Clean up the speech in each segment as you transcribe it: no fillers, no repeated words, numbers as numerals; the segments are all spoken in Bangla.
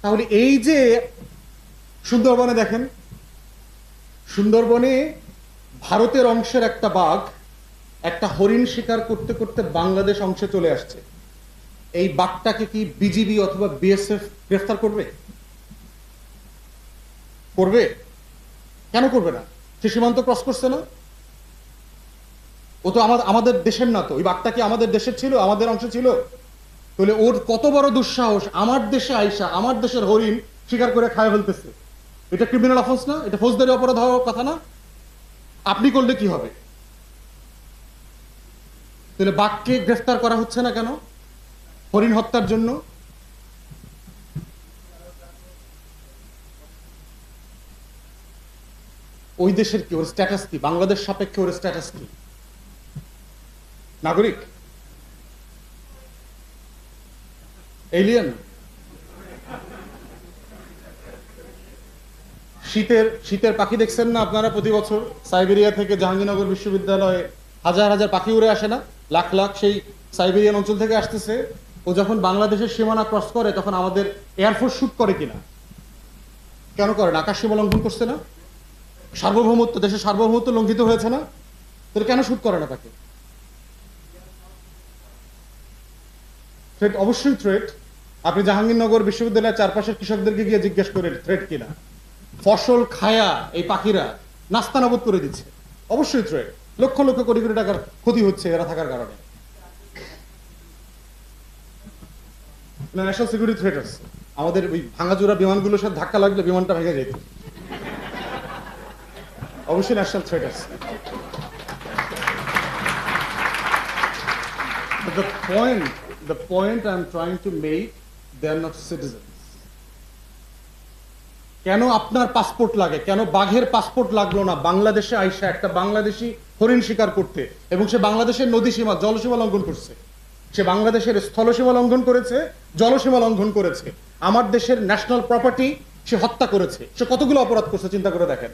তাহলে এই যে সুন্দরবনে দেখেন, সুন্দরবনে ভারতের অংশের একটা বাঘ একটা হরিণ শিকার করতে করতে বাংলাদেশ অংশে চলে আসছে। এই বাঘটাকে কি বিজিবি অথবা বিএসএফ গ্রেফতার করবে? করবে? কেন করবে না? সে সীমান্ত ক্রস করছে না? ও তো আমাদের দেশের না। তো ওই বাঘটা কি আমাদের দেশের ছিল, আমাদের অংশ ছিল? তাহলে ওর কত বড় দুঃসাহস আমার দেশে আইসা আমার দেশের হরিণ শিকার করে খায় ফেলতেছে। এটা ক্রিমিনাল অফেন্স না? এটা ফৌজদারি অপরাধ হওয়ার কথা না? আপনি করলে কি হবে? তাহলে বাঘকে গ্রেফতার করা হচ্ছে না কেন হরিণ হত্যার জন্য? ওই দেশের কি, ওর স্ট্যাটাস কি? বাংলাদেশ সাপেক্ষে ওর স্ট্যাটাস কি? নাগরিক? এলিয়েন? শীতের পাখি দেখছেন না আপনারা? প্রতি বছর সাইবেরিয়া থেকে জাহাঙ্গীরনগর বিশ্ববিদ্যালয়ে হাজার হাজার পাখি উড়ে আসে না? লাখ লাখ সেই সাইবেরিয়ান অঞ্চল থেকে আসতেছে। ও যখন বাংলাদেশের সীমানা ক্রস করে তখন আমাদের এয়ারফোর্স শুট করে কিনা? কেন করে না? আকাশ সীমা লঙ্ঘন করছে না? সার্বভৌমত্ব, দেশের সার্বভৌমত্ব লঙ্ঘিত হয়েছে না? তাহলে কেন শুট করে না তাকে? থ্রেট, অবশ্যই থ্রেট। আপনি জাহাঙ্গীরনগর বিশ্ববিদ্যালয়ের চারপাশের কৃষকদেরকে গিয়ে জিজ্ঞেস করেন থ্রেট কিনা। ফসল খায়া এই পাখিরা নাস্তানাবুদ করে দিচ্ছে, অবশ্যই থ্রেট। লক্ষ লক্ষ কোটি কোটি টাকার ক্ষতি হচ্ছে এরা থাকার কারণে। ন্যাশনাল সিকিউরিটি থ্রেট আছে। আমাদের ওই ভাঙাচোরা বিমানগুলোর সাথে ধাক্কা লাগলে বিমানটা ভেঙে যেত, অবশ্যই ন্যাশনাল থ্রেট আছে। But the point I'm trying to make, they are not citizens. কেন আপনার পাসপোর্ট লাগে? কেন বাঘের পাসপোর্ট লাগলো না বাংলাদেশে আইসা একটা বাংলাদেশি হরিণ শিকার করতে? এবং সে বাংলাদেশের নদী সীমা, জলসীমা লঙ্ঘন করছে। সে বাংলাদেশের স্থলসীমা লঙ্ঘন করেছে, জলসীমা লঙ্ঘন করেছে। আমার দেশের ন্যাশনাল প্রপার্টি সে হত্যা করেছে। সে কতগুলো অপরাধ করছে চিন্তা করে দেখেন।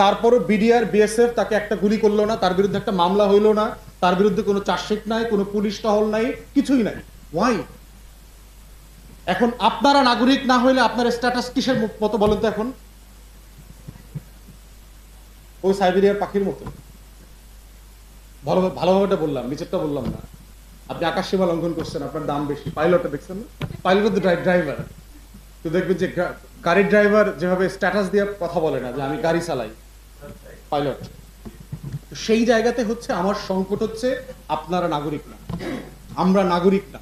তারপরও বিডিআর বিএসএফ তাকে একটা গুলি করলো না, তার বিরুদ্ধে একটা মামলা হইলো না, তার বিরুদ্ধে কোনো চার্জশিট নাই, কোনো পুলিশ টহল নাই, কিছুই নাই। ওয়াই? এখন আপনারা নাগরিক না হইলে আপনার স্ট্যাটাস কিসের মতো বলেন তো? এখন ওই সাইবেরিয়ার পাখির মতো। ভালোভাবে বললাম, নিচেরটা বললাম না। আপনি আকাশ সীমা লঙ্ঘন করছেন, আপনার দাম বেশি। পাইলটটা দেখছেন না? পাইলট তো ড্রাইভার। তো দেখবেন যে গাড়ির ড্রাইভার যেভাবে স্ট্যাটাস দিয়ে কথা বলে না যে আমি গাড়ি চালাই, পাইলট। সেই জায়গাতে হচ্ছে আমার সংকট হচ্ছে আপনারা নাগরিক না, আমরা নাগরিক না।